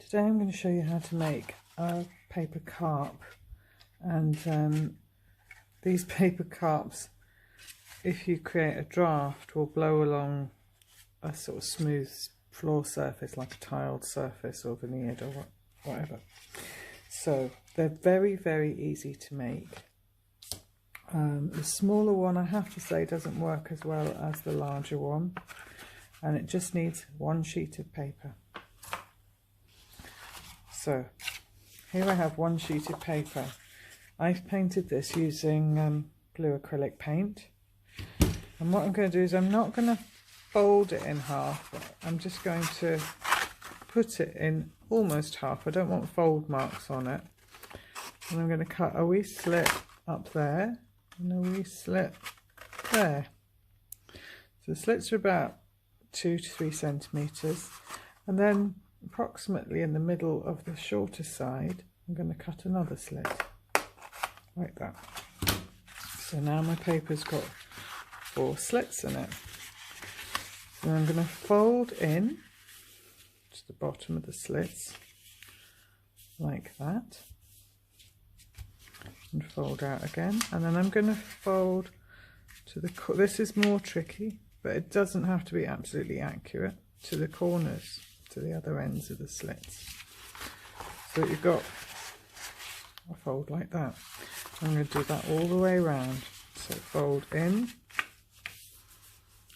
Today I'm going to show you how to make a paper carp, and these paper carps, if you create a draft, will blow along a sort of smooth floor surface like a tiled surface or veneered or whatever. So they're very, very easy to make. The smaller one, I have to say, doesn't work as well as the larger one, and it just needs one sheet of paper. So here I have one sheet of paper. I've painted this using blue acrylic paint, and what I'm going to do is I'm not going to fold it in half, I'm just going to put it in almost half. I don't want fold marks on it, and I'm going to cut a wee slit up there and a wee slit there. So the slits are about 2 to 3 centimetres, and then approximately in the middle of the shorter side I'm going to cut another slit like that. So now my paper's got 4 slits in it. And I'm going to fold in to the bottom of the slits like that, and fold out again, and then I'm going to fold to the this is more tricky, but it doesn't have to be absolutely accurate, to the corners, to the other ends of the slits. So you've got a fold like that. I'm going to do that all the way around. So fold in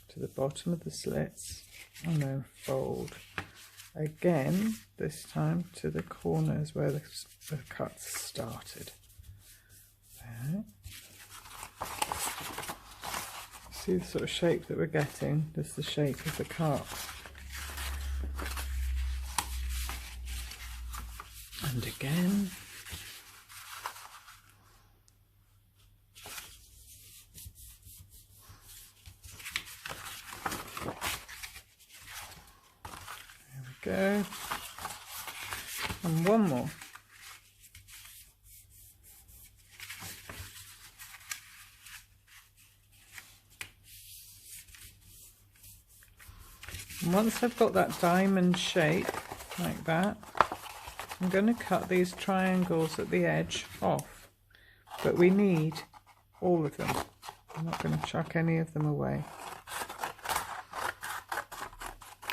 to the bottom of the slits, and then fold again, this time to the corners where the cuts started. There. See the sort of shape that we're getting? This is the shape of the carp. And again. There we go. And one more. And once I've got that diamond shape like that, I'm going to cut these triangles at the edge off, but we need all of them. I'm not going to chuck any of them away.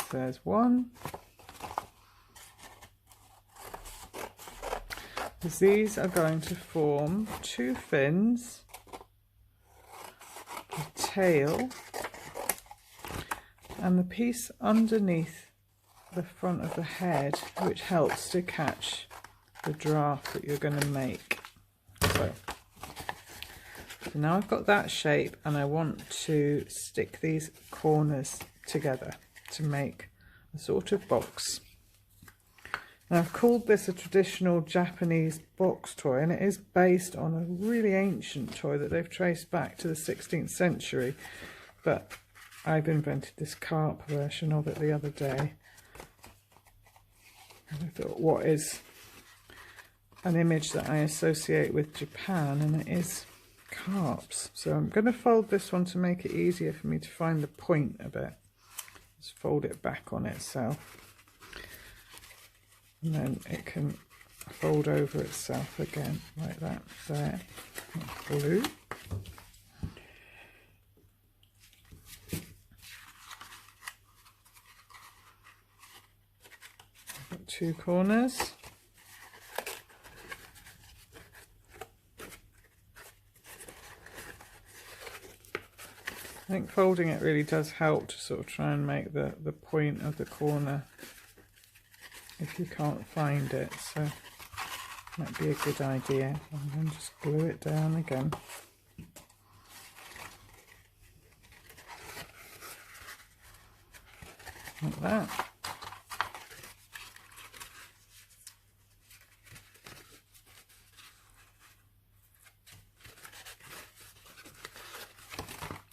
So there's one. Because these are going to form 2 fins, the tail, and the piece underneath the front of the head, which helps to catch the draft that you're going to make. So now I've got that shape, and I want to stick these corners together to make a sort of box. Now I've called this a traditional Japanese box toy, and it is based on a really ancient toy that they've traced back to the 16th century, but I've invented this carp version of it the other day. And I thought, what is an image that I associate with Japan, and it is carps. So I'm going to fold this one to make it easier for me to find the point of it. Just fold it back on itself, and then it can fold over itself again like that. There, blue. I've got 2 corners. I think folding it really does help to sort of try and make the point of the corner if you can't find it, so might be a good idea. And then just glue it down again. Like that.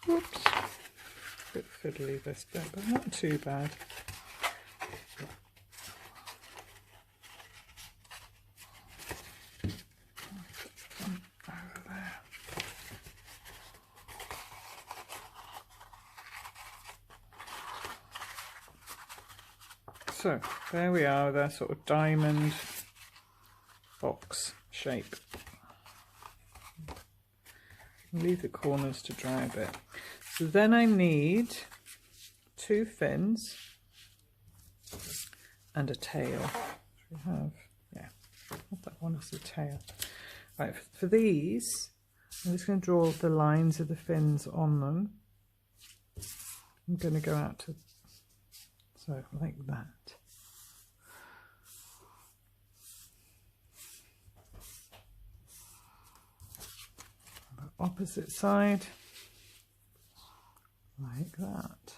Whoops, a bit fiddly this bit, but not too bad. Over there. So there we are with our sort of diamond box shape. Leave the corners to dry a bit. So then I need 2 fins and a tail. We have, yeah, that one is the tail. Right, for these, I'm just going to draw the lines of the fins on them. I'm going to go out to, so like that. The opposite side, like that.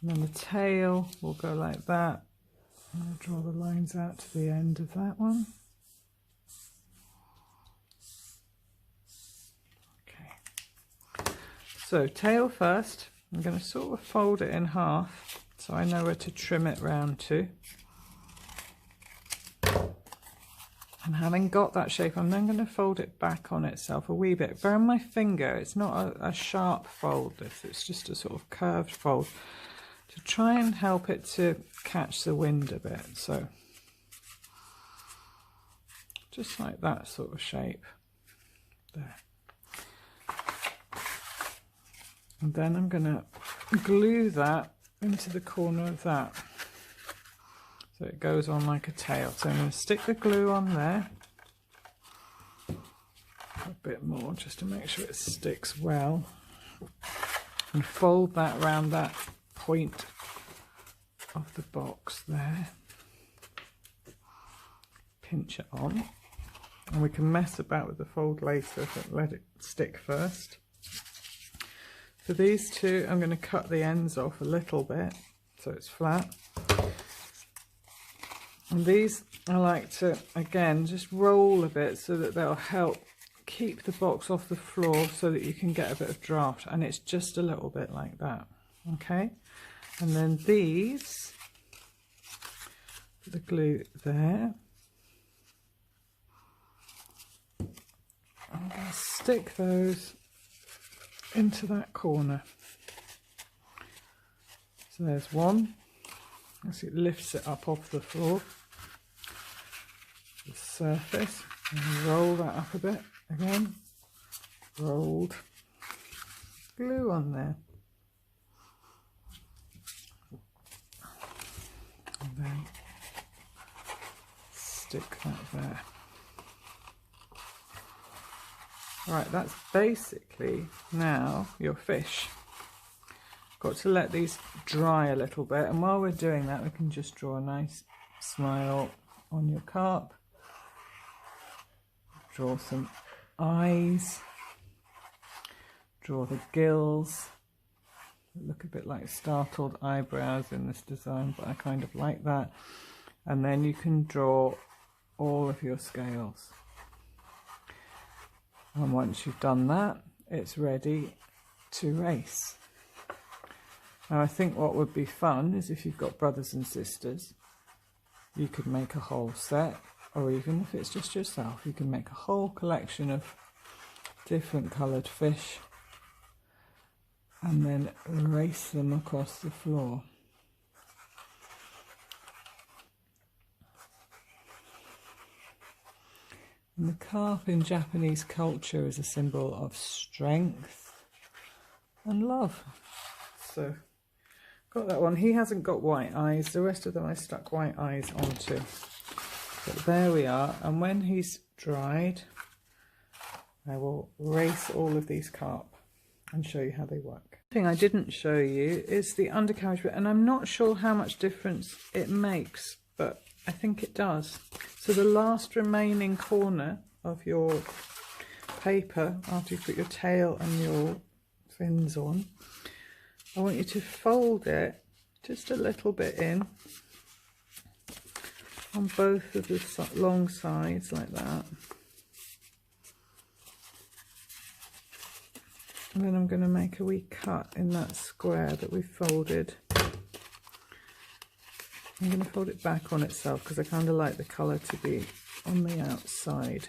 And then the tail will go like that. I'll draw the lines out to the end of that one. Okay. So tail first. I'm going to sort of fold it in half so I know where to trim it round to. And having got that shape, I'm then going to fold it back on itself a wee bit. Bear in my finger, it's not a sharp fold, it's just a sort of curved fold, to try and help it to catch the wind a bit. So just like that sort of shape there. And then I'm going to glue that into the corner of that so it goes on like a tail. So I'm going to stick the glue on there a bit more just to make sure it sticks well, and fold that around that point of the box there, pinch it on, and we can mess about with the fold later, but let it stick first. For these two, I'm going to cut the ends off a little bit so it's flat, and these I like to again just roll a bit so that they'll help keep the box off the floor so that you can get a bit of draft, and it's just a little bit like that. Okay, and then these, the glue there, I'm going to stick those into that corner. So there's one, as it lifts it up off the floor, the surface, and roll that up a bit again, rolled, glue on there. And then stick that there. Right, that's basically now your fish. Got to let these dry a little bit, and while we're doing that we can just draw a nice smile on your carp. Draw some eyes, draw the gills. Look a bit like startled eyebrows in this design, but I kind of like that. And then you can draw all of your scales. And once you've done that, it's ready to race. Now I think what would be fun is if you've got brothers and sisters, you could make a whole set, or even if it's just yourself, you can make a whole collection of different coloured fish and then race them across the floor. And the carp in Japanese culture is a symbol of strength and love. So, got that one. He hasn't got white eyes. The rest of them I stuck white eyes onto. But there we are. And when he's dried, I will race all of these carp and show you how they work. The thing I didn't show you is the undercarriage bit, and I'm not sure how much difference it makes, but I think it does. So the last remaining corner of your paper, after you put your tail and your fins on, I want you to fold it just a little bit in on both of the long sides like that. And then I'm going to make a wee cut in that square that we folded. I'm going to fold it back on itself because I kind of like the colour to be on the outside.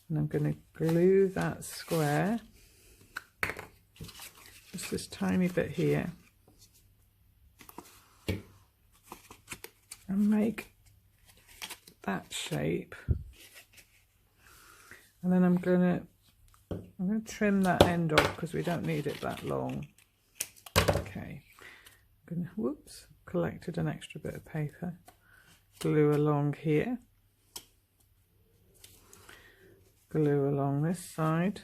And I'm going to glue that square just this tiny bit here, and make that shape. And then I'm going to trim that end off because we don't need it that long. Okay, I'm going to, whoops, collected an extra bit of paper. Glue along here. Glue along this side.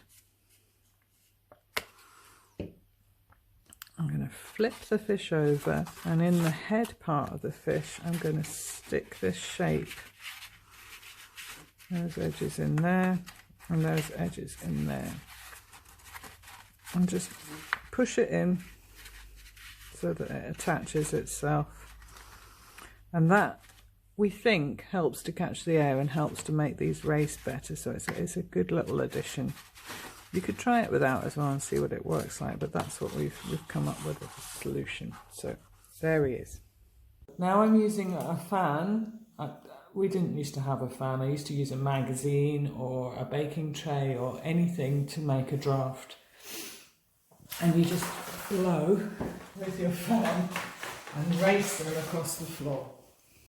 I'm going to flip the fish over, and in the head part of the fish I'm going to stick this shape. Those edges in there and those edges in there, and just push it in so that it attaches itself, and that we think helps to catch the air and helps to make these race better. So it's a good little addition. You could try it without as well and see what it works like, but that's what we've come up with as a solution. So there he is. Now I'm using a fan. We didn't used to have a fan. I used to use a magazine or a baking tray or anything to make a draft. And you just blow with your fan and race them across the floor.